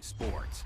Sports.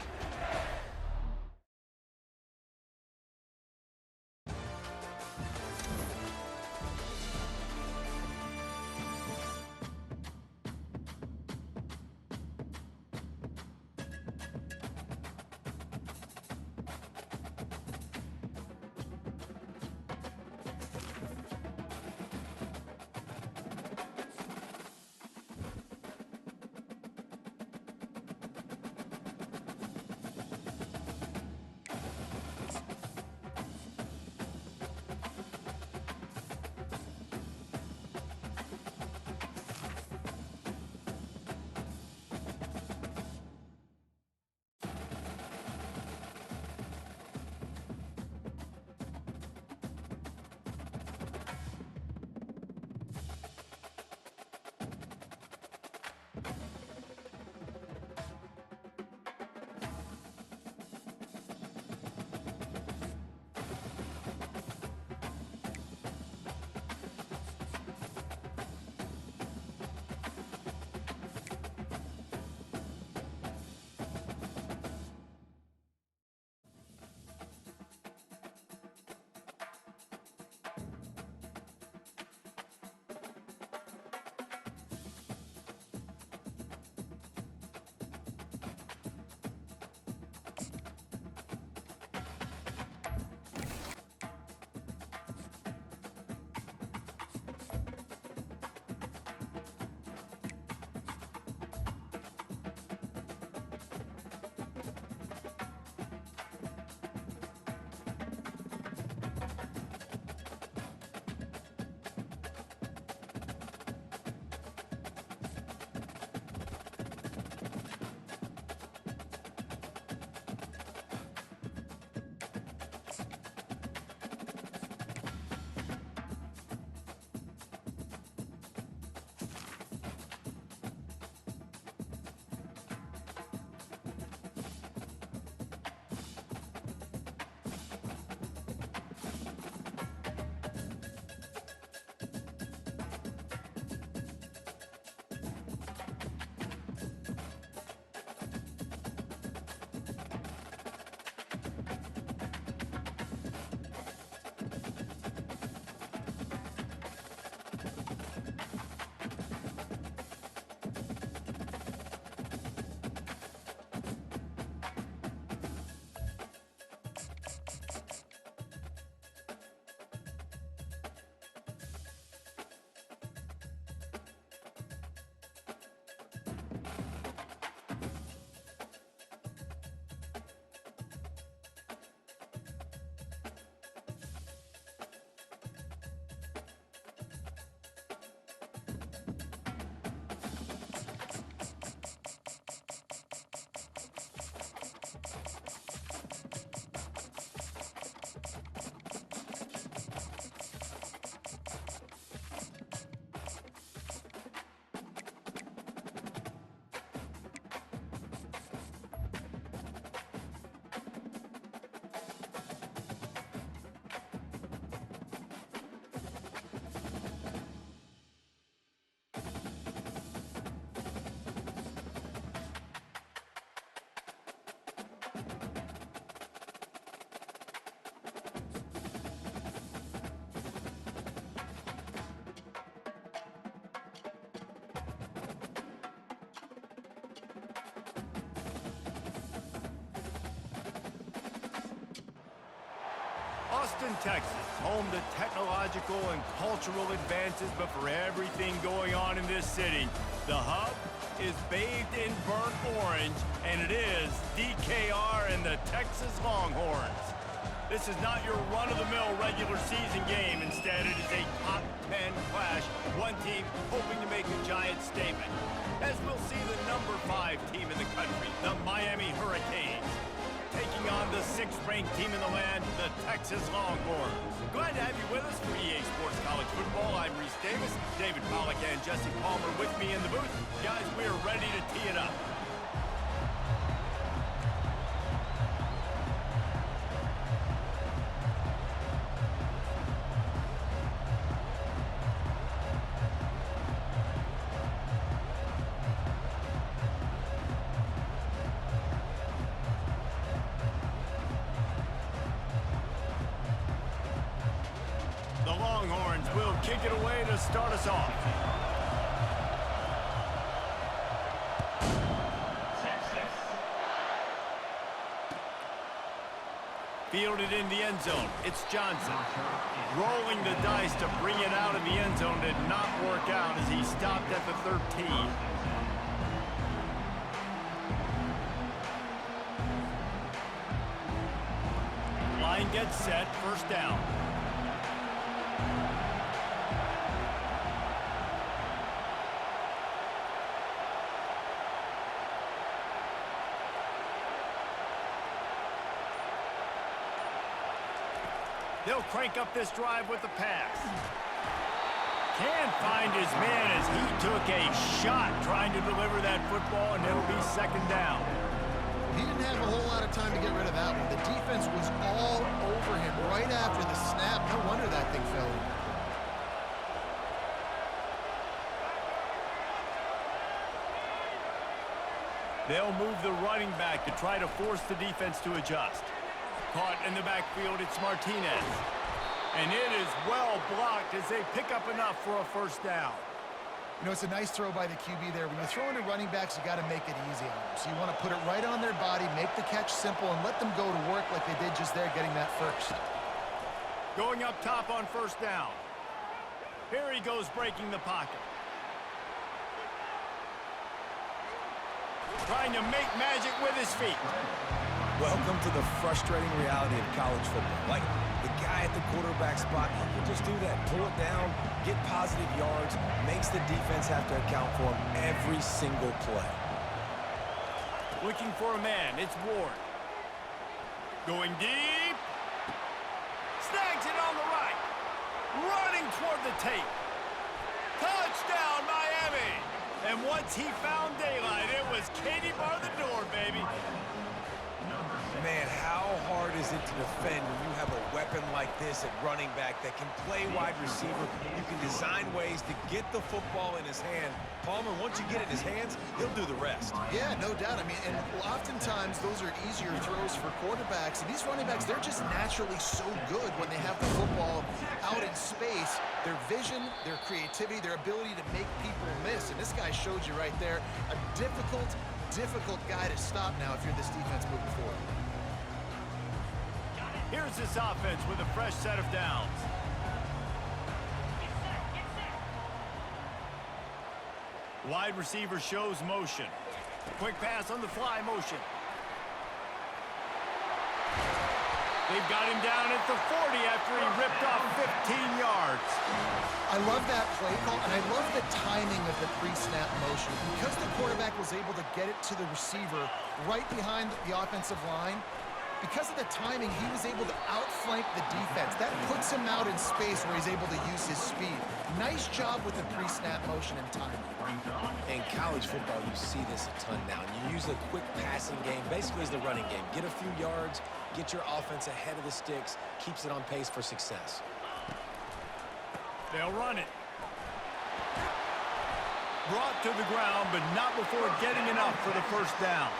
Austin, Texas, home to technological and cultural advances, but for everything going on in this city, the hub is bathed in burnt orange, and it is DKR and the Texas Longhorns. This is not your run-of-the-mill regular season game. Instead, it is a top 10 clash, one team hoping to make a giant statement. As we'll see the number 5 team in the country, the Miami Hurricanes, taking on the 6th-ranked team in the land, the Texas Longhorns. Glad to have you with us for EA Sports College Football. I'm Reese Davis, David Pollack and Jesse Palmer with me in the booth. Guys, we are ready to tee it up. They'll kick it away to start us off. Fielded in the end zone. It's Johnson. Rolling the dice to bring it out of the end zone did not work out as he stopped at the 13. Line gets set, first down. They'll crank up this drive with the pass. Can find his man as he took a shot trying to deliver that football, and it'll be second down. He didn't have a whole lot of time to get rid of that one. The defense was all over him right after the snap. No wonder that thing fell in. They'll move the running back to try to force the defense to adjust. Caught in the backfield, it's Martinez. And it is well blocked as they pick up enough for a first down. You know, it's a nice throw by the QB there. When you're throwing to running backs, you got to make it easy on them. So you want to put it right on their body, make the catch simple, and let them go to work like they did just there, getting that first. Going up top on first down. Here he goes breaking the pocket. Trying to make magic with his feet. Welcome to the frustrating reality of college football. Like, the guy at the quarterback spot, he can just do that. Pull it down, get positive yards, makes the defense have to account for him every single play. Looking for a man, it's Ward. Going deep. Snags it on the right. Running toward the tape. Touchdown, Miami! And once he found daylight, it was Katie bar the door, baby. Man, how hard is it to defend when you have a weapon like this at running back that can play wide receiver? You can design ways to get the football in his hand. Palmer, once you get it in his hands, he'll do the rest. Yeah, no doubt. I mean, and oftentimes those are easier throws for quarterbacks. And these running backs, they're just naturally so good when they have the football out in space. Their vision, their creativity, their ability to make people miss. And this guy showed you right there, a difficult guy to stop now if you're this defense moving forward. Here's this offense with a fresh set of downs. Wide receiver shows motion. Quick pass on the fly motion. They've got him down at the 40 after he ripped off 15 yards. I love that play call, and I love the timing of the pre-snap motion. Because the quarterback was able to get it to the receiver right behind the offensive line, because of the timing, he was able to outflank the defense. That puts him out in space where he's able to use his speed. Nice job with the pre-snap motion and timing. In college football, you see this a ton now. You use a quick passing game, basically as the running game. Get a few yards, get your offense ahead of the sticks, keeps it on pace for success. They'll run it. Brought to the ground, but not before getting enough for the first down.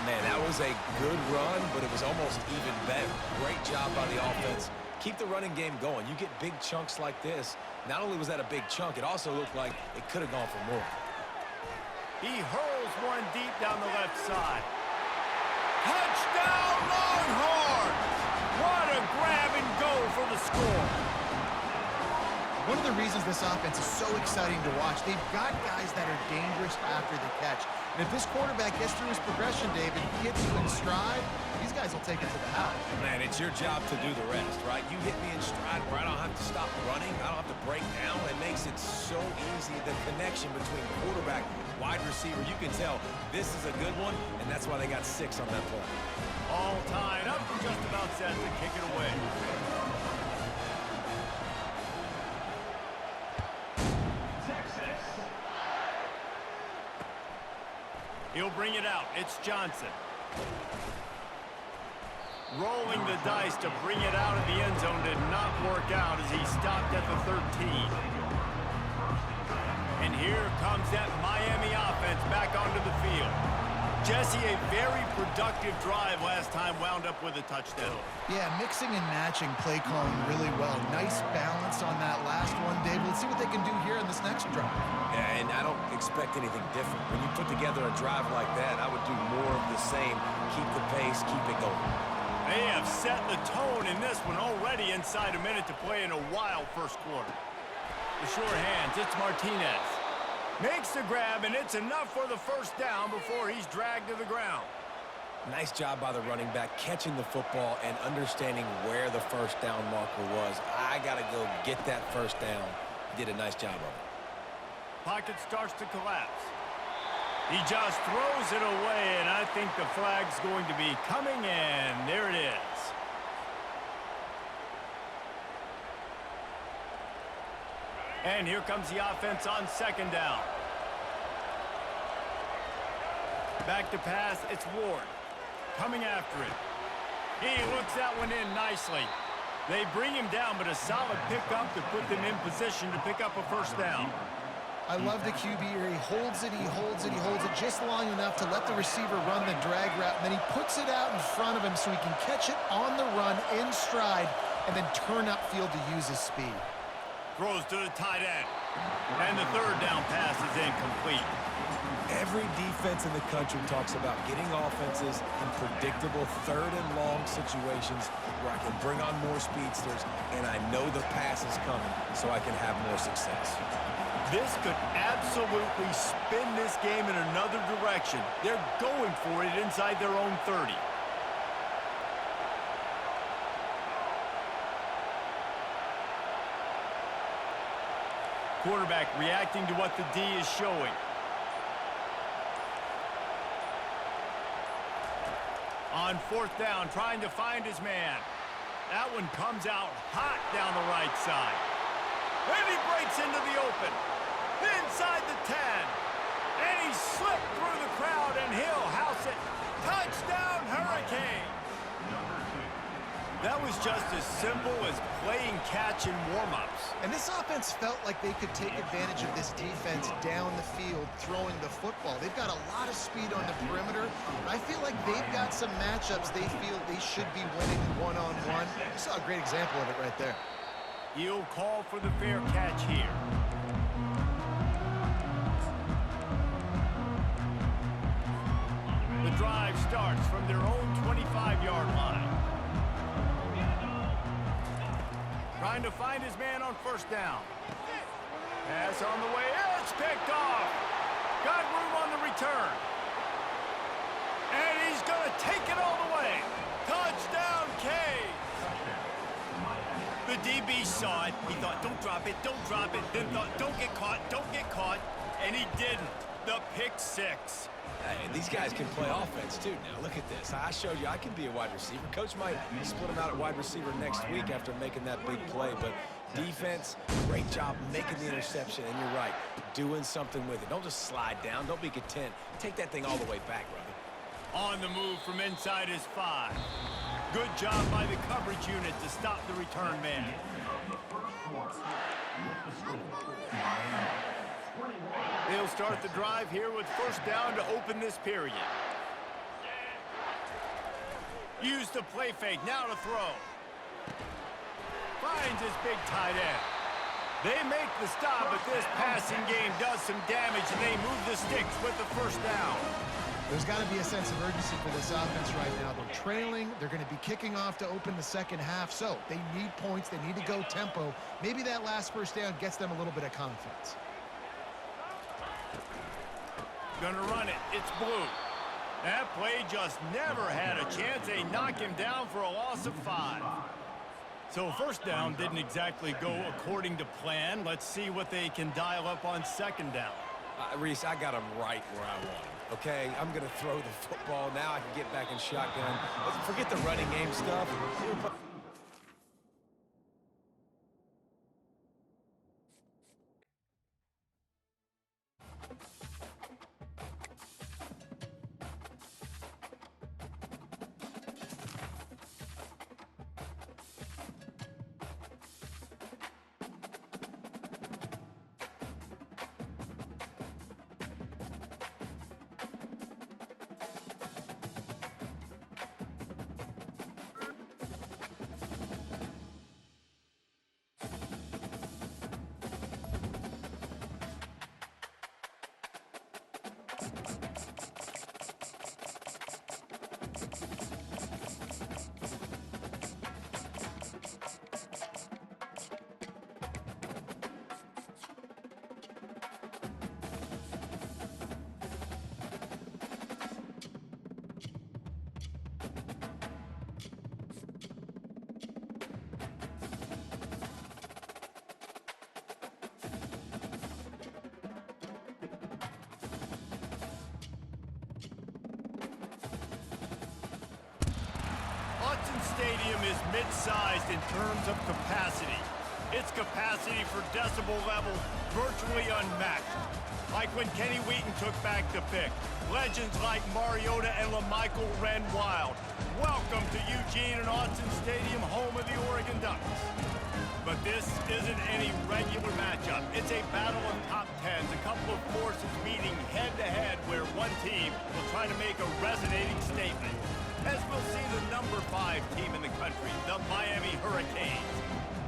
Man, that was a good run, but it was almost even better. Great job by the offense. Keep the running game going. You get big chunks like this. Not only was that a big chunk, it also looked like it could have gone for more. He hurls one deep down the left side. Touchdown, Longhorns! What a grab and go for the score. One of the reasons this offense is so exciting to watch, they've got guys that are dangerous after the catch. And if this quarterback gets through his progression, David, hits you in stride, these guys will take it to the house. Man, it's your job to do the rest, right? You hit me in stride where I don't have to stop running. I don't have to break down. It makes it so easy, the connection between quarterback, wide receiver. You can tell this is a good one, and that's why they got 6 on that play. All tied up, just about set to kick it away. He'll bring it out. It's Johnson. Rolling the dice to bring it out of the end zone did not work out as he stopped at the 13. And here comes that Miami offense back onto the field. Jesse, a very productive drive last time wound up with a touchdown. Yeah, mixing and matching play calling really well. Nice balance on that last one, Dave. Let's see what they can do here in this next drive. Yeah, and I don't expect anything different. When you put together a drive like that, I would do more of the same. Keep the pace, keep it going. They have set the tone in this one already inside a minute to play in a wild first quarter. The sure hands, it's Martinez. Makes the grab, and it's enough for the first down before he's dragged to the ground. Nice job by the running back, catching the football and understanding where the first down marker was. I got to go get that first down. He did a nice job of it. Pocket starts to collapse. He just throws it away, and I think the flag's going to be coming in. There it is. And here comes the offense on second down. Back to pass, it's Ward. Coming after it. He looks that one in nicely. They bring him down, but a solid pickup to put them in position to pick up a first down. I love the QB here. He holds it, he holds it, he holds it just long enough to let the receiver run the drag route, and then he puts it out in front of him so he can catch it on the run in stride and then turn upfield to use his speed. Throws to the tight end. And the third down pass is incomplete. Every defense in the country talks about getting offenses in predictable third and long situations where I can bring on more speedsters and I know the pass is coming so I can have more success. This could absolutely spin this game in another direction. They're going for it inside their own 30. Quarterback reacting to what the D is showing. On fourth down, trying to find his man. That one comes out hot down the right side. And he breaks into the open. Inside the 10. And he slipped through the crowd, and he'll house it. Touchdown, Hurricane! That was just as simple as playing catch in warm-ups. And this offense felt like they could take advantage of this defense down the field throwing the football. They've got a lot of speed on the perimeter. I feel like they've got some matchups they feel they should be winning one-on-one. You saw a great example of it right there. He'll call for the fair catch here. The drive starts from their own 25-yard line. Trying to find his man on first down. Pass on the way. It's picked off. Got room on the return. And he's going to take it all the way. Touchdown, Canes. The DB saw it. He thought, don't drop it, don't drop it. Then thought, don't get caught. And he didn't. The pick six. Hey, these guys can play offense, too. Now, look at this. I showed you I can be a wide receiver. Coach might split him out at wide receiver next week after making that big play. But defense, great job making the interception. And you're right, doing something with it. Don't just slide down. Don't be content. Take that thing all the way back, brother. On the move from inside his 5. Good job by the coverage unit to stop the return man. They'll start the drive here with first down to open this period. Use the play fake, now to throw. Finds his big tight end. They make the stop, but this passing game does some damage, and they move the sticks with the first down. There's got to be a sense of urgency for this offense right now. They're trailing. They're going to be kicking off to open the second half, so they need points. They need to go tempo. Maybe that last first down gets them a little bit of confidence. Gonna run it. It's Blue. That play just never had a chance. They knock him down for a loss of 5. So first down didn't exactly go according to plan. Let's see what they can dial up on second down. Reese, I got him right where I want him. Okay, I'm going to throw the football. Now I can get back in shotgun. Forget the running game stuff. stadium is mid-sized in terms of capacity. Its capacity for decibel level virtually unmatched. Like when Kenny Wheaton took back the pick. Legends like Mariota and LaMichael ran wild. Welcome to Eugene and Autzen Stadium, home of the Oregon Ducks. But this isn't any regular matchup. It's a battle of top tens, a couple of forces meeting head-to-head where one team will try to make a resonating statement. As we'll see the number 5 team in the country, the Miami Hurricanes,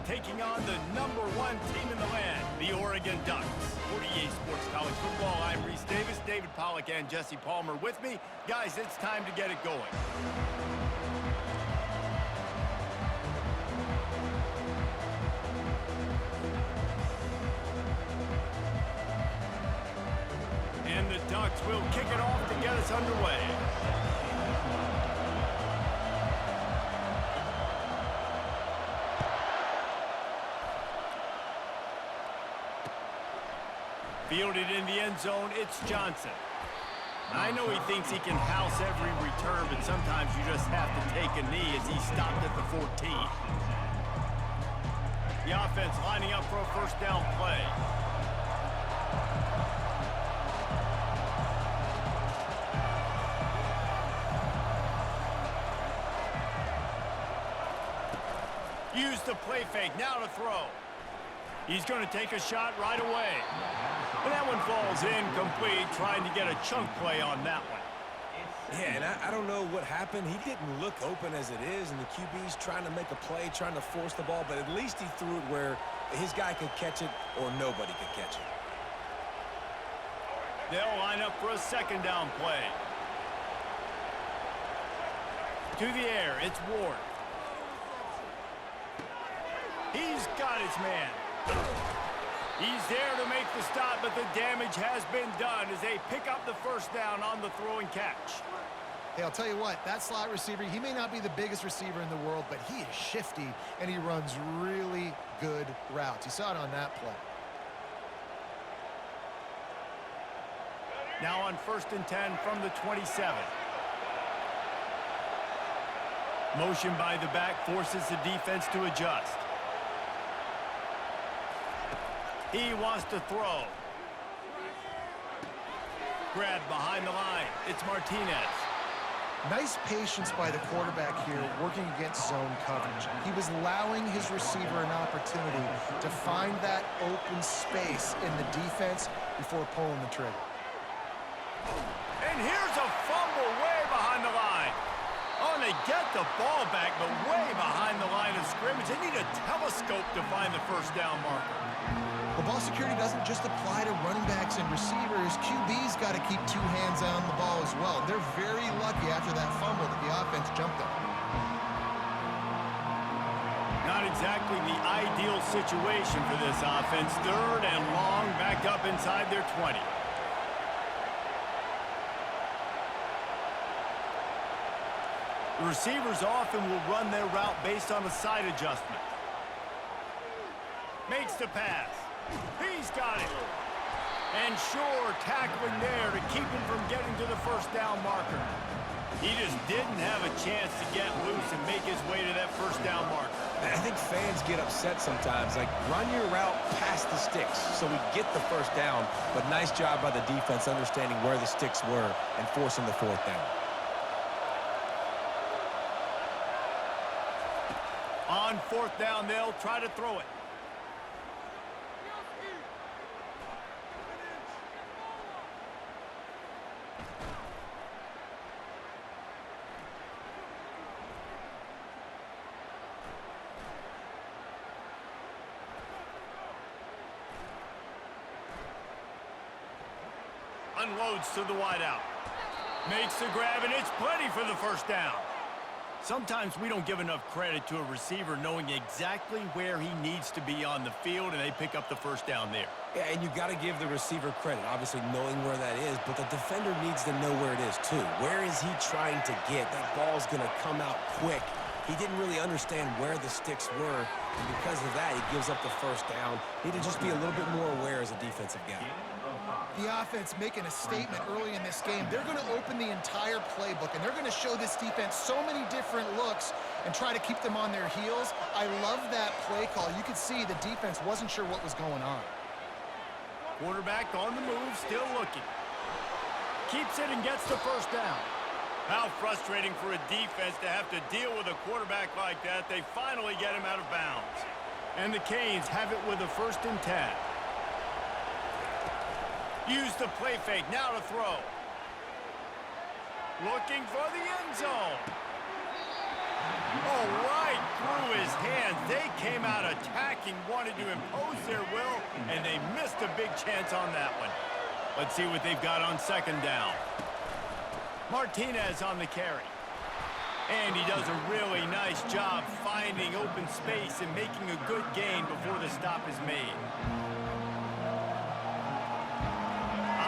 taking on the number 1 team in the land, the Oregon Ducks. For EA Sports College Football, I'm Reese Davis, David Pollack, and Jesse Palmer with me. Guys, it's time to get it going. And the Ducks will kick it off to get us underway. Fielded in the end zone, it's Johnson. I know he thinks he can house every return, but sometimes you just have to take a knee as he stopped at the 14. The offense lining up for a first down play. Use the play fake, now to throw. He's going to take a shot right away. And that one falls incomplete, trying to get a chunk play on that one. Yeah, and I don't know what happened. He didn't look open as it is, and the QB's trying to make a play, trying to force the ball, but at least he threw it where his guy could catch it or nobody could catch it. They'll line up for a second down play. To the air, it's Ward. He's got his man. He's there to make the stop, but the damage has been done as they pick up the first down on the throw and catch. Hey, I'll tell you what, that slot receiver, he may not be the biggest receiver in the world, but he is shifty, and he runs really good routes. You saw it on that play. Now on 1st and 10 from the 27. Motion by the back forces the defense to adjust. He wants to throw. Grab behind the line. It's Martinez. Nice patience by the quarterback here working against zone coverage. He was allowing his receiver an opportunity to find that open space in the defense before pulling the trigger. And here's a fumble way behind the line. Oh, and they get the ball back, but way behind the line of scrimmage. They need a telescope to find the first down marker. Well, ball security doesn't just apply to running backs and receivers. QB's got to keep 2 hands on the ball as well. They're very lucky after that fumble that the offense jumped on. Not exactly the ideal situation for this offense. 3rd and long, back up inside their 20. The receivers often will run their route based on a side adjustment. Makes the pass. He's got it. And sure, tackling there to keep him from getting to the first down marker. He just didn't have a chance to get loose and make his way to that first down marker. I think fans get upset sometimes. Like, run your route past the sticks so we get the first down. But nice job by the defense understanding where the sticks were and forcing the 4th down. On 4th down, they'll try to throw it. Unloads to the wideout. Makes the grab, and it's plenty for the first down. Sometimes we don't give enough credit to a receiver knowing exactly where he needs to be on the field, and they pick up the first down there. Yeah, and you got to give the receiver credit, obviously knowing where that is, but the defender needs to know where it is too. Where is he trying to get? That ball's going to come out quick. He didn't really understand where the sticks were, and because of that, he gives up the first down. Need to just be a little bit more aware as a defensive guy. The offense making a statement early in this game. They're going to open the entire playbook, and they're going to show this defense so many different looks and try to keep them on their heels. I love that play call. You could see the defense wasn't sure what was going on. Quarterback on the move, still looking. Keeps it and gets the first down. How frustrating for a defense to have to deal with a quarterback like that. They finally get him out of bounds. And the Canes have it with a 1st and 10. Use the play fake, now to throw. Looking for the end zone. Oh, right through his hands. They came out attacking, wanted to impose their will, and they missed a big chance on that one. Let's see what they've got on 2nd down. Martinez on the carry. And he does a really nice job finding open space and making a good gain before the stop is made.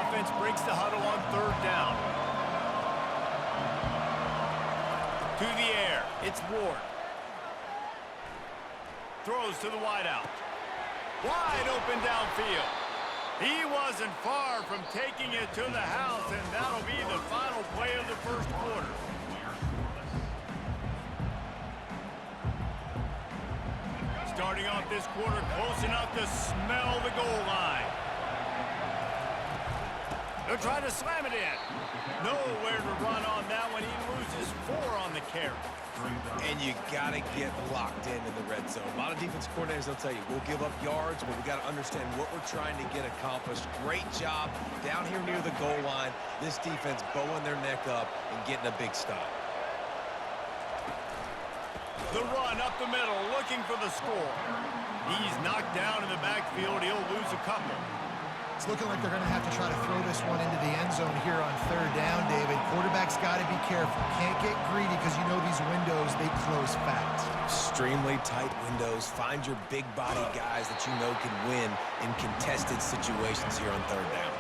Offense breaks the huddle on 3rd down. To the air, it's Ward. Throws to the wideout. Wide open downfield. He wasn't far from taking it to the house, and that'll be the final play of the 1st quarter. Starting off this quarter close enough to smell the goal line. They'll try to slam it in. Nowhere to run on that one. He loses 4 on the carry. And you got to get locked in the red zone. A lot of defense coordinators, they'll tell you, we'll give up yards, but we got to understand what we're trying to get accomplished. Great job down here near the goal line. This defense bowing their neck up and getting a big stop. The run up the middle, looking for the score. He's knocked down in the backfield. He'll lose a couple. It's looking like they're going to have to try to throw this one into the end zone here on 3rd down, David. Quarterback's got to be careful. Can't get greedy because you know these windows, they close fast. Extremely tight windows. Find your big body guys that you know can win in contested situations here on 3rd down.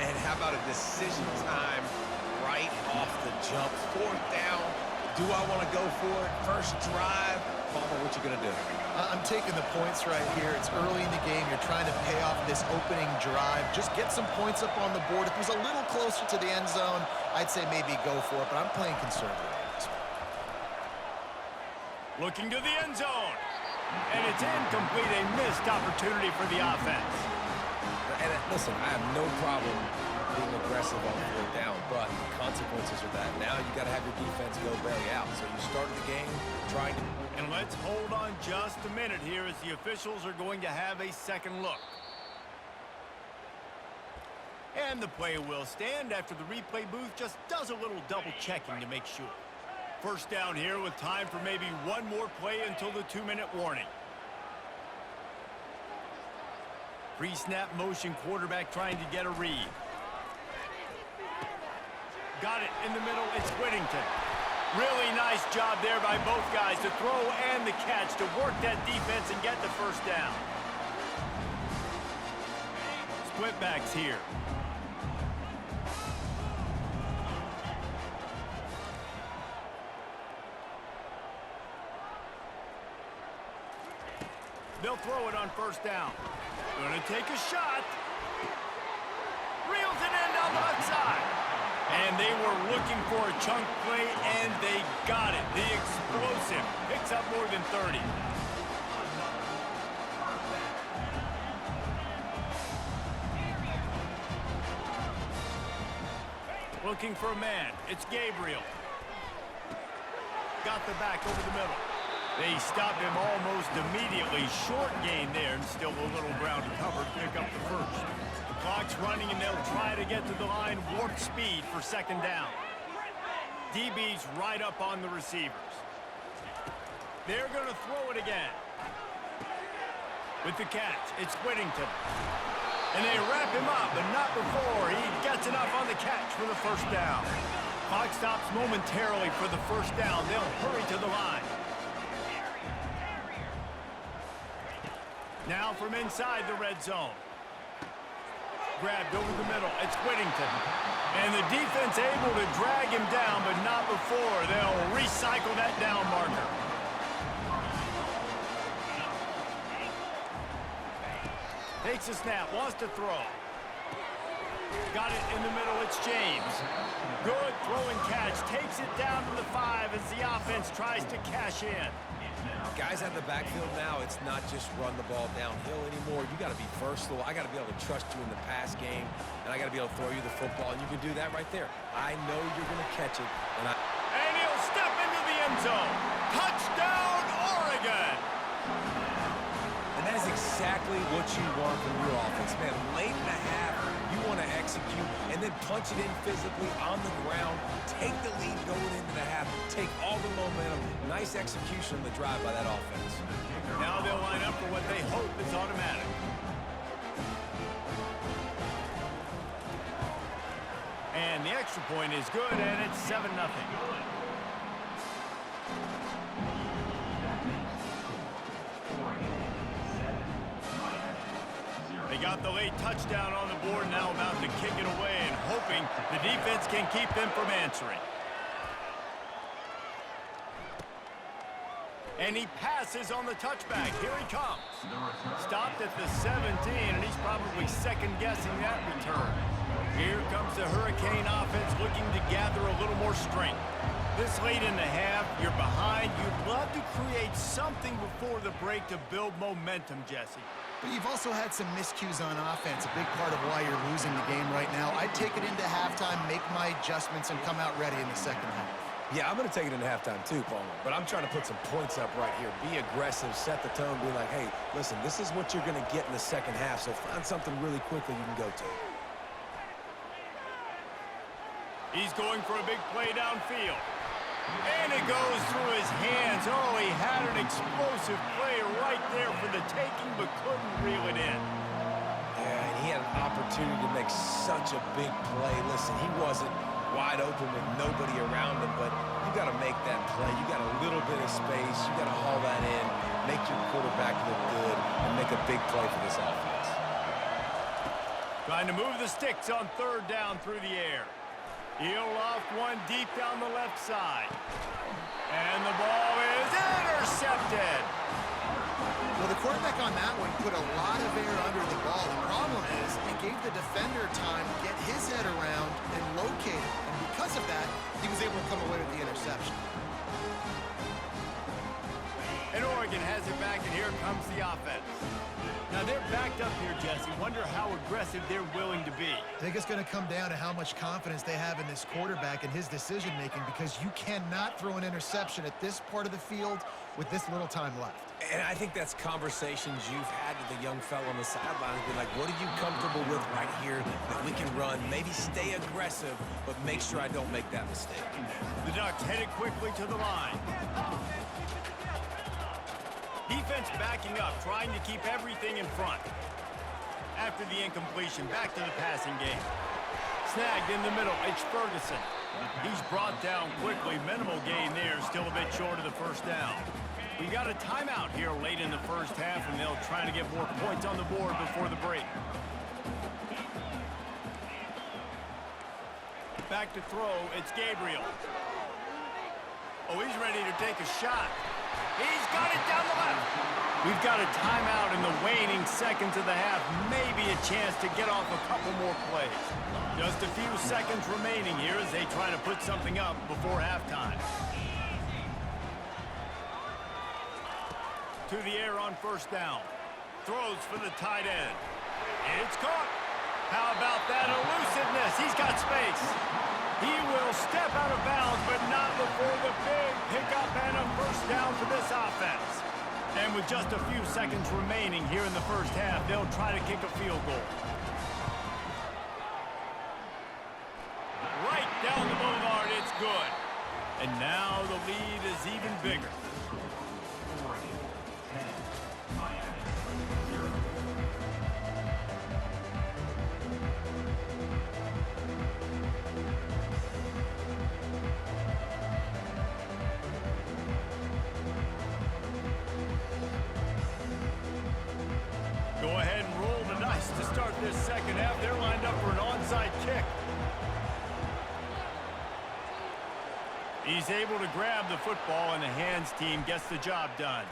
And how about a decision time right off the jump? 4th down. Do I want to go for it? First drive. Palmer, what you going to do? I'm taking the points right here. It's early in the game. You're trying to pay off this opening drive. Just get some points up on the board. If it was a little closer to the end zone, I'd say maybe go for it, but I'm playing conservative on this one. Looking to the end zone. And it's incomplete. A missed opportunity for the offense. And listen, I have no problem being aggressive on 4th down, but the consequences are that now you got to have your defense go belly out. So you started the game trying to... And let's hold on just a minute here as the officials are going to have a 2nd look. And the play will stand after the replay booth just does a little double checking to make sure. 1st down here with time for maybe one more play until the 2-minute warning. Pre-snap motion, quarterback trying to get a read. Got it in the middle, it's Whittington. Really nice job there by both guys to throw and the catch to work that defense and get the 1st down. Split backs here. They'll throw it on 1st down. Gonna take a shot. Reels it in down the left side. And they were looking for a chunk play, and they got it. The explosive picks up more than 30. Looking for a man. It's Gabriel. Got the back over the middle. They stop him almost immediately. Short gain there, and still a little ground to cover to pick up the 1st. Clock's running, and they'll try to get to the line. Warp speed for 2nd down. DB's right up on the receivers. They're going to throw it again. With the catch, it's Whittington. And they wrap him up, but not before he gets enough on the catch for the 1st down. Clock stops momentarily for the 1st down. They'll hurry to the line. Now from inside the red zone. Grabbed over the middle. It's Whittington. And the defense able to drag him down, but not before. They'll recycle that down marker. Takes a snap, wants to throw. Got it in the middle. It's James. Good throw and catch. Takes it down to the 5 as the offense tries to cash in. Guys at the backfield now, it's not just run the ball downhill anymore. You got to be versatile. I got to be able to trust you in the pass game, and I got to be able to throw you the football, and you can do that right there. I know you're going to catch it, and he'll step into the end zone. Touchdown, Oregon! And that is exactly what you want from your offense, man. Late in the half, you want to execute and then punch it in physically on the ground, take the lead going into the half, take all the momentum. Nice execution on the drive by that offense. Now they'll line up for what they hope is automatic. And the extra point is good, and it's 7-0. They got the late touchdown on the board, now about to kick it away and hoping the defense can keep them from answering. And he passes on the touchback. Here he comes. Stopped at the 17, and he's probably second-guessing that return. Here comes the Hurricane offense looking to gather a little more strength. This late in the half, you're behind. You'd love to create something before the break to build momentum, Jesse. But you've also had some miscues on offense, a big part of why you're losing the game right now. I'd take it into halftime, make my adjustments, and come out ready in the second half. Yeah, I'm going to take it into halftime too, Palmer. But I'm trying to put some points up right here. Be aggressive, set the tone, be like, hey, listen, this is what you're going to get in the second half, so find something really quickly you can go to. He's going for a big play downfield. And it goes through his hands. Oh, he had an explosive play right there for the taking, but couldn't reel it in. Yeah, and he had an opportunity to make such a big play. Listen, he wasn't wide open with nobody around him, but you got to make that play. You got a little bit of space. You got to haul that in, make your quarterback look good, and make a big play for this offense. Trying to move the sticks on third down through the air. He'll loft one deep down the left side. And the ball is intercepted. Well, the quarterback on that one put a lot of air under the ball. The problem is it gave the defender time to get his head around and locate it. And because of that, he was able to come away with the interception. And Oregon has it back, and here comes the offense. Now, they're backed up here, Jesse. Wonder how aggressive they're willing to be. I think it's going to come down to how much confidence they have in this quarterback and his decision-making, because you cannot throw an interception at this part of the field with this little time left. And I think that's conversations you've had with the young fellow on the sideline. Be like, what are you comfortable with right here that we can run? Maybe stay aggressive, but make sure I don't make that mistake. The Ducks headed quickly to the line. Defense backing up, trying to keep everything in front. After the incompletion, back to the passing game. Snagged in the middle, it's Ferguson. He's brought down quickly. Minimal gain there, still a bit short of the first down. We got a timeout here late in the first half, and they'll try to get more points on the board before the break. Back to throw, it's Gabriel. Oh, he's ready to take a shot. He's got it down the left. We've got a timeout in the waning seconds of the half. Maybe a chance to get off a couple more plays. Just a few seconds remaining here as they try to put something up before halftime. To the air on first down. Throws for the tight end. It's caught. How about that elusiveness? He's got space. He will step out of bounds, but not before the big pickup and a first down for this offense. And with just a few seconds remaining here in the first half, they'll try to kick a field goal. Right down the boulevard, it's good. And now the lead is even bigger. Go ahead and roll the dice to start this second half. They're lined up for an onside kick. He's able to grab the football, and the hands team gets the job done.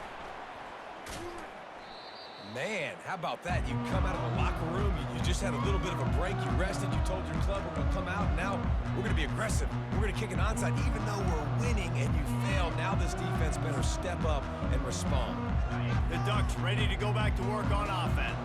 Man, how about that? You come out of the locker room, you just had a little bit of a break, you rested, you told your club we're going to come out, and now we're going to be aggressive. We're going to kick an onside, even though we're winning and you failed. Now this defense better step up and respond. The Ducks ready to go back to work on offense.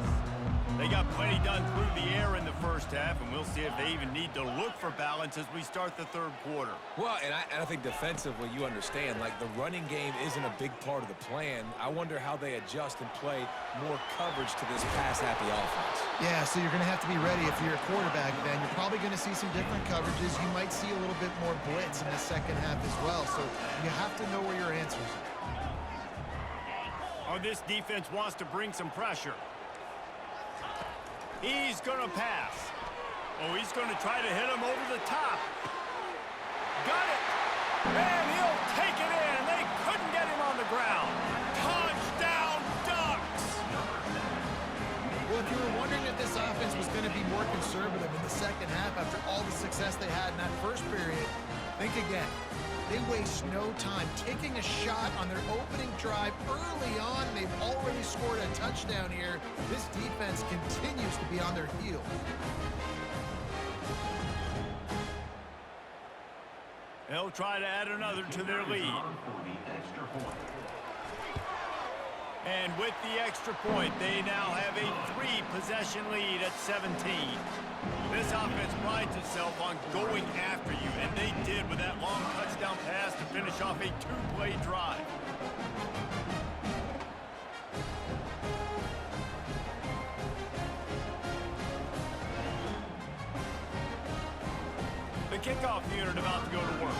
They got plenty done through the air in the first half, and we'll see if they even need to look for balance as we start the third quarter. Well, and I think defensively, you understand, like the running game isn't a big part of the plan. I wonder how they adjust and play more coverage to this pass-happy offense. Yeah, so you're going to have to be ready if you're a quarterback then. You're probably going to see some different coverages. You might see a little bit more blitz in the second half as well, so you have to know where your answers are. Oh, this defense wants to bring some pressure. He's going to pass. Oh, he's going to try to hit him over the top. Got it. And he'll take it in. They couldn't get him on the ground. Touchdown, Ducks! Well, if you were wondering if this offense was going to be more conservative in the second half after all the success they had in that first period, think again. They waste no time taking a shot on their opening drive early on. They've already scored a touchdown here. This defense continues to be on their heels. They'll try to add another to their lead. And with the extra point, they now have a 3-possession lead at 17. This offense prides itself on going after you, and they did with that long touchdown pass to finish off a 2-play drive. The kickoff unit about to go to work.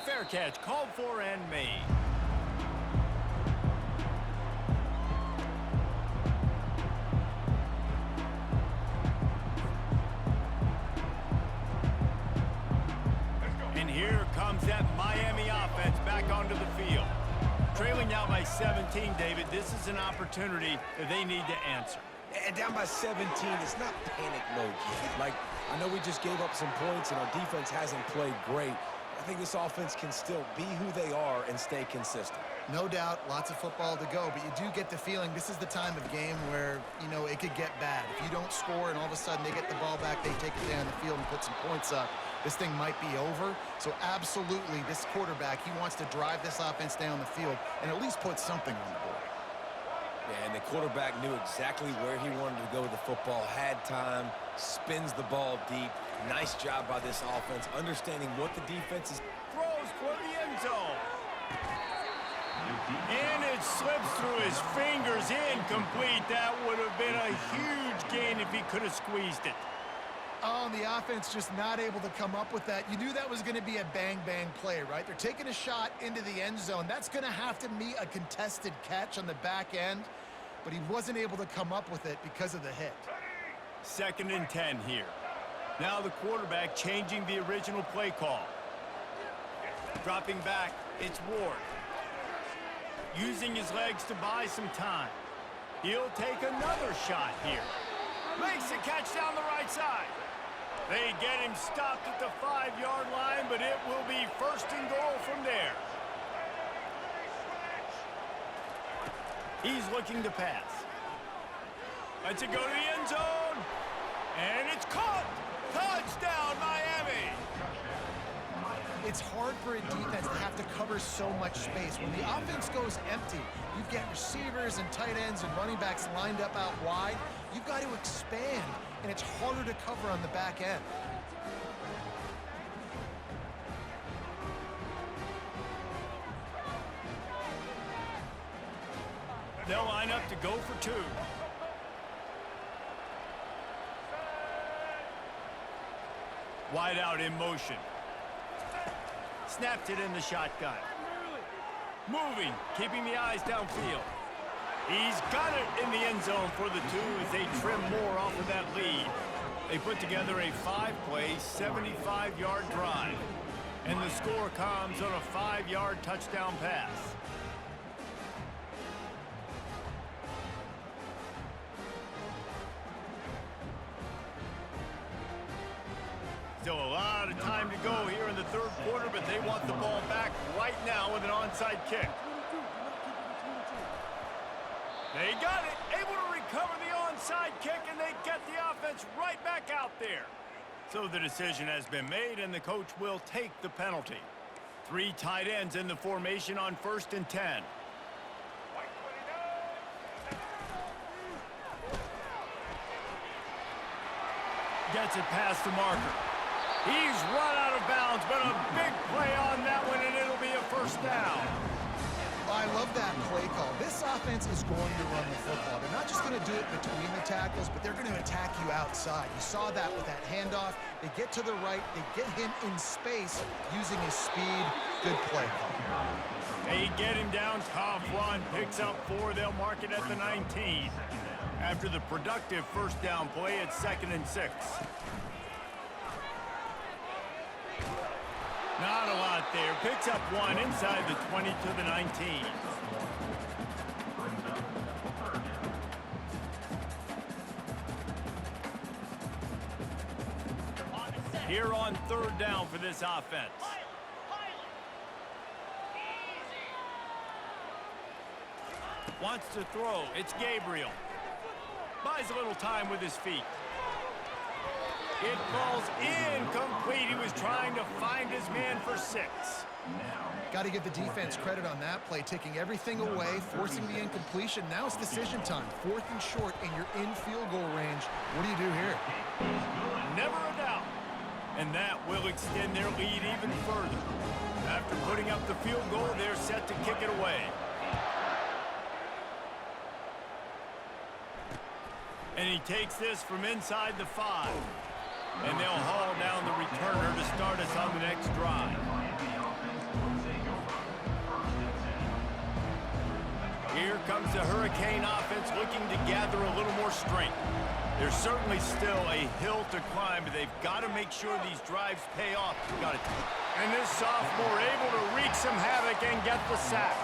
Fair catch, called for and made. And here comes that Miami offense back onto the field. Trailing now by 17, David, this is an opportunity that they need to answer. And down by 17, it's not panic mode yet. Like, I know we just gave up some points and our defense hasn't played great. I think this offense can still be who they are and stay consistent. No doubt, lots of football to go, but you do get the feeling this is the time of game where, you know, it could get bad. If you don't score and all of a sudden they get the ball back, they take it down the field and put some points up, this thing might be over. So absolutely, this quarterback, he wants to drive this offense down the field and at least put something on the board. Yeah, and the quarterback knew exactly where he wanted to go with the football, had time, spins the ball deep. Nice job by this offense, understanding what the defense is. Throws for the end zone. And it slips through his fingers, incomplete. That would have been a huge gain if he could have squeezed it. Oh, and the offense just not able to come up with that. You knew that was going to be a bang-bang play, right? They're taking a shot into the end zone. That's going to have to meet a contested catch on the back end, but he wasn't able to come up with it because of the hit. 2nd and 10 here. Now the quarterback changing the original play call. Dropping back, it's Ward. Using his legs to buy some time. He'll take another shot here. Makes the catch down the right side. They get him stopped at the 5-yard line, but it will be 1st and goal from there. He's looking to pass. Lets it go to the end zone. And it's caught. Touchdown, Miami. It's hard for a defense to have to cover so much space. When the offense goes empty, you get receivers and tight ends and running backs lined up out wide. You've got to expand, and it's harder to cover on the back end. They'll line up to go for 2. Wide out in motion. Snapped it in the shotgun. Moving, keeping the eyes downfield. He's got it in the end zone for the 2 as they trim more off of that lead. They put together a 5-play, 75-yard drive. And the score comes on a 5-yard touchdown pass. Still a lot of time to go here in the third quarter, but they want the ball back right now with an onside kick. They got it, able to recover the onside kick, and they get the offense right back out there. So the decision has been made, and the coach will take the penalty. 3 tight ends in the formation on 1st and 10. Gets it past the marker. He's run out of bounds, but a big play on that one, and it'll be a first down. I love that play call. This offense is going to run the football. They're not just going to do it between the tackles, but they're going to attack you outside. You saw that with that handoff. They get to the right. They get him in space using his speed. Good play call. They get him down. Tough run. Picks up 4. They'll mark it at the 19. After the productive first down play, it's 2nd and 6. Not a lot there. Picks up 1 inside the 20 to the 19. Here on 3rd down for this offense. Wants to throw. It's Gabriel. Buys a little time with his feet. It falls incomplete. He was trying to find his man for 6. Got to give the defense credit on that play, taking everything away, forcing the incompletion. Now it's decision time. 4th and short, and you're in field goal range. What do you do here? Never a doubt. And that will extend their lead even further. After putting up the field goal, they're set to kick it away. And he takes this from inside the 5. And they'll haul down the returner to start us on the next drive. Here comes the Hurricane offense looking to gather a little more strength. There's certainly still a hill to climb, but they've got to make sure these drives pay off. And this sophomore able to wreak some havoc and get the sack.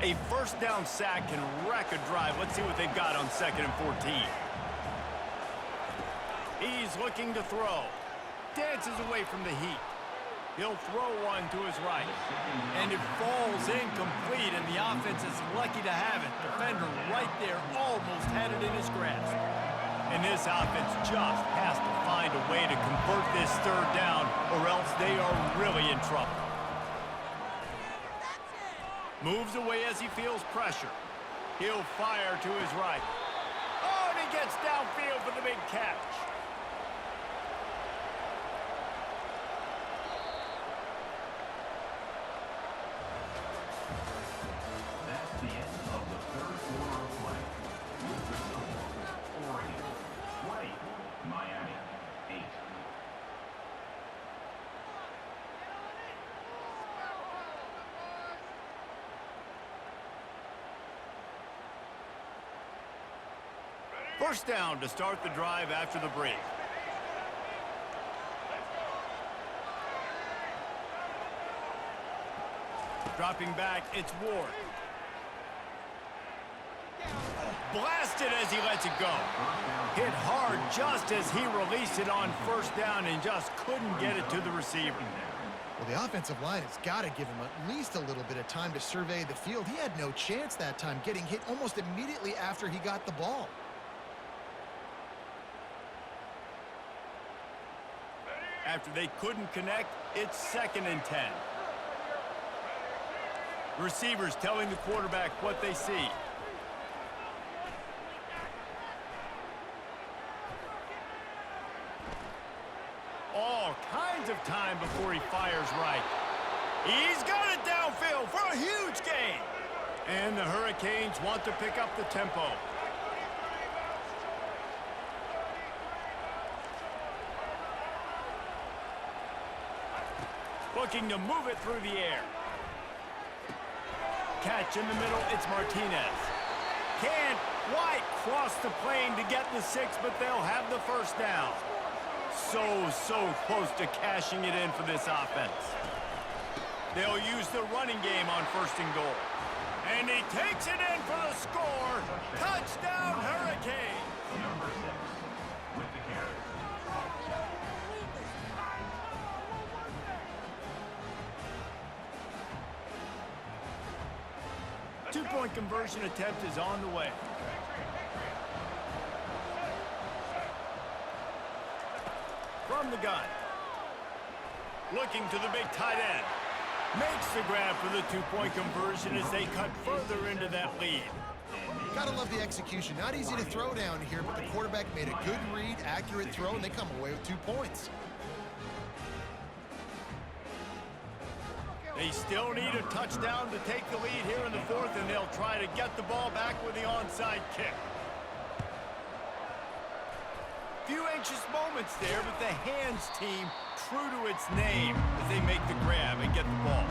A first down sack can wreck a drive. Let's see what they've got on 2nd and 14. He's looking to throw. Dances away from the heat. He'll throw one to his right. And it falls incomplete, and the offense is lucky to have it. Defender right there almost had it in his grasp. And this offense just has to find a way to convert this 3rd down, or else they are really in trouble. Moves away as he feels pressure. He'll fire to his right. Oh, and he gets downfield for the big catch. That's the end of the 3rd quarter of play. Oregon 20, Miami 8. First down to start the drive after the break. Dropping back, it's Ward. Blasted as he lets it go. Hit hard just as he released it on 1st down and just couldn't get it to the receiver. Well, the offensive line has got to give him at least a little bit of time to survey the field. He had no chance that time, getting hit almost immediately after he got the ball. After they couldn't connect, it's 2nd and 10. Receivers telling the quarterback what they see. All kinds of time before he fires right. He's got it downfield for a huge gain. And the Hurricanes want to pick up the tempo. Looking to move it through the air. Catch in the middle, it's Martinez. Can't White crossed the plane to get the 6, but they'll have the first down. So close to cashing it in for this offense. They'll use the running game on 1st and goal. And he takes it in for the score. Touchdown, Hurricane. Number 6 with the carry. 2-point conversion attempt is on the way. From the gun. Looking to the big tight end. Makes the grab for the 2-point conversion as they cut further into that lead. Gotta love the execution. Not easy to throw down here, but the quarterback made a good read, accurate throw, and they come away with 2 points. They still need a touchdown to take the lead here in the 4th, and they'll try to get the ball back with the onside kick. Few anxious moments there, but the hands team true to its name as they make the grab and get the ball.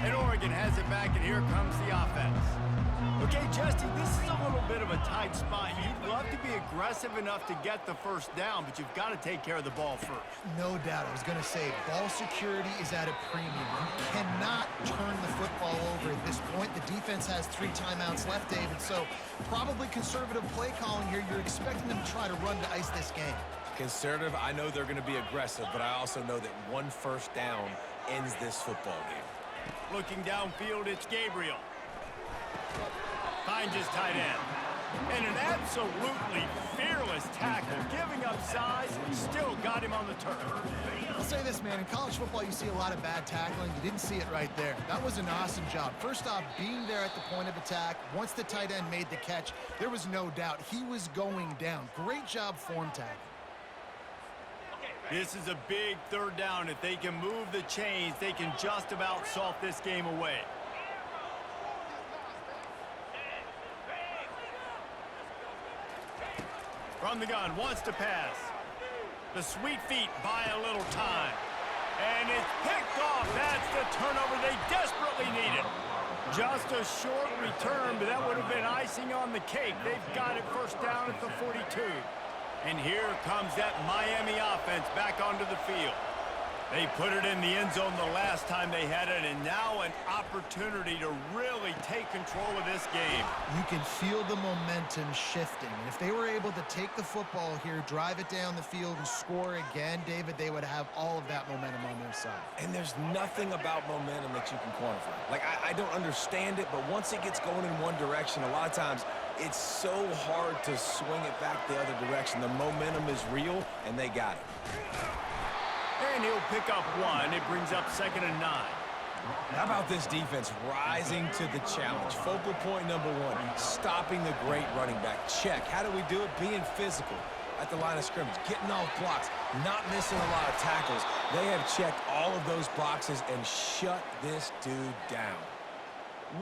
And Oregon has it back, and here comes the offense. Okay, Justy, this is a little bit of a tight spot. You'd love to be aggressive enough to get the first down, but you've got to take care of the ball first. No doubt. I was going to say, ball security is at a premium. You cannot turn the football over at this point. The defense has 3 timeouts left, David, so probably conservative play calling here. You're expecting them to try to run to ice this game. Conservative, I know they're going to be aggressive, but I also know that 1 first down ends this football game. Looking downfield, it's Gabriel. Finds his tight end. And an absolutely fearless tackle, giving up size, still got him on the turf. I'll say this, man. In college football, you see a lot of bad tackling. You didn't see it right there. That was an awesome job. First off, being there at the point of attack. Once the tight end made the catch, there was no doubt he was going down. Great job form tackle. This is a big 3rd down. If they can move the chains, they can just about salt this game away. From the gun, wants to pass. The sweet feet buy a little time. And it's picked off. That's the turnover they desperately needed. Just a short return, but that would have been icing on the cake. They've got it first down at the 42. And here comes that Miami offense back onto the field. They put it in the end zone the last time they had it, and now an opportunity to really take control of this game. You can feel the momentum shifting. And if they were able to take the football here, drive it down the field, and score again, David, they would have all of that momentum on their side. And there's nothing about momentum that you can quantify. Like, I don't understand it, but once it gets going in one direction, a lot of times it's so hard to swing it back the other direction. The momentum is real, and they got it. And he'll pick up 1. It brings up 2nd and 9. How about this defense rising to the challenge? Focal point number 1, stopping the great running back. Check. How do we do it? Being physical at the line of scrimmage, getting off blocks, not missing a lot of tackles. They have checked all of those boxes and shut this dude down.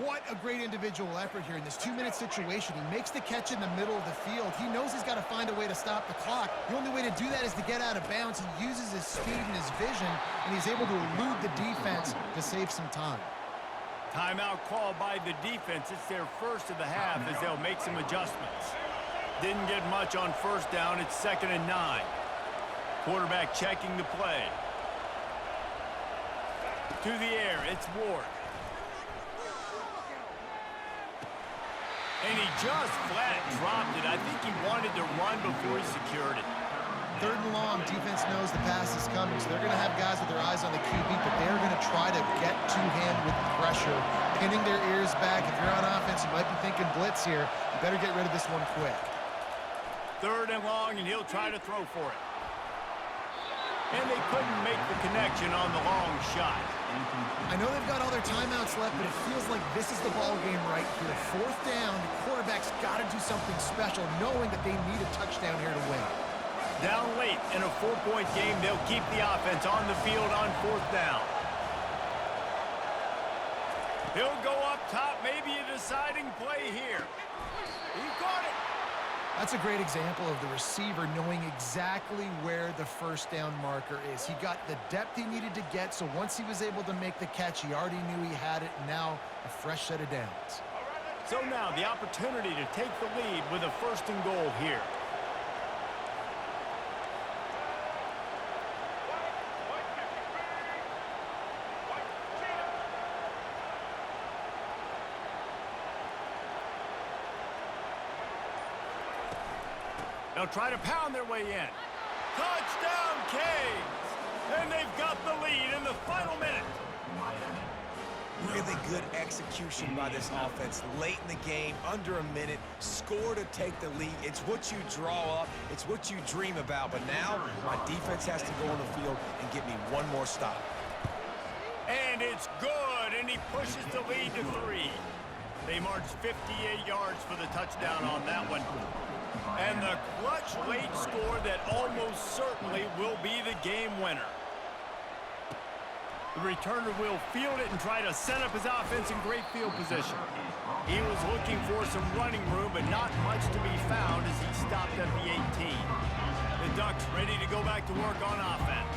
What a great individual effort here in this 2-minute situation. He makes the catch in the middle of the field. He knows he's got to find a way to stop the clock. The only way to do that is to get out of bounds. He uses his speed and his vision, and he's able to elude the defense to save some time. Timeout called by the defense. It's their first of the half as they'll make some adjustments. Didn't get much on first down. It's 2nd and 9. Quarterback checking the play. To the air, it's Ward. And he just flat dropped it. I think he wanted to run before he secured it. 3rd and long, defense knows the pass is coming, so they're going to have guys with their eyes on the QB, but they're going to try to get to him with pressure, pinning their ears back. If you're on offense, you might be thinking blitz here. You better get rid of this one quick. 3rd and long, and he'll try to throw for it. And they couldn't make the connection on the long shot. I know they've got all their timeouts left, but it feels like this is the ball game right here. 4th down, the quarterback's got to do something special, knowing that they need a touchdown here to win. Down late in a 4-point game, they'll keep the offense on the field on 4th down. He'll go up top, maybe a deciding play here. He caught it. That's a great example of the receiver knowing exactly where the first down marker is. He got the depth he needed to get, so once he was able to make the catch, he already knew he had it, and now a fresh set of downs. So now the opportunity to take the lead with a 1st and goal here. They'll try to pound their way in. Touchdown, Canes! And they've got the lead in the final minute. Really good execution by this offense late in the game, under a minute, score to take the lead. It's what you draw up, it's what you dream about, but now my defense has to go on the field and get me one more stop. And it's good, and he pushes the lead to 3. They marched 58 yards for the touchdown on that one. And the clutch late score that almost certainly will be the game winner. The returner will field it and try to set up his offense in great field position. He was looking for some running room, but not much to be found as he stopped at the 18. The Ducks ready to go back to work on offense.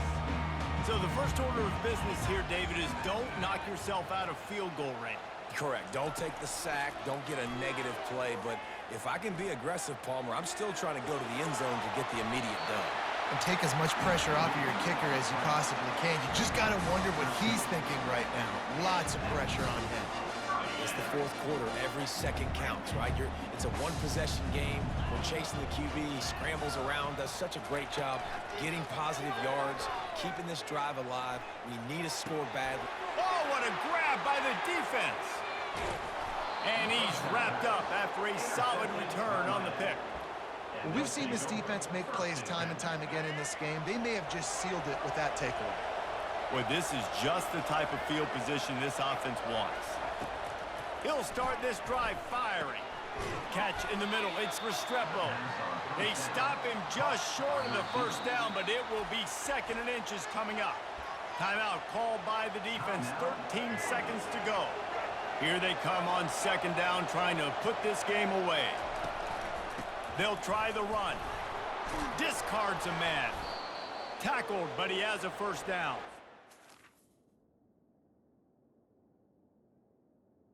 So the first order of business here, David, is don't knock yourself out of field goal range. Correct. Don't take the sack. Don't get a negative play. But if I can be aggressive, Palmer, I'm still trying to go to the end zone to get the immediate done. And take as much pressure off of your kicker as you possibly can. You just got to wonder what he's thinking right now. Lots of pressure on him. It's the 4th quarter. Every second counts, right? It's a one-possession game. We're chasing the QB. He scrambles around, does such a great job getting positive yards, keeping this drive alive. We need a score badly. Oh, what a grab by the defense. And he's wrapped up after a solid return on the pick. Well, we've seen this defense make plays time and time again in this game. They may have just sealed it with that takeaway. Well, this is just the type of field position this offense wants. He'll start this drive firing. Catch in the middle. It's Restrepo. They stop him just short of the 1st down, but it will be 2nd and inches coming up. Timeout called by the defense. 13 seconds to go. Here they come on 2nd down, trying to put this game away. They'll try the run. Discards a man. Tackled, but he has a 1st down.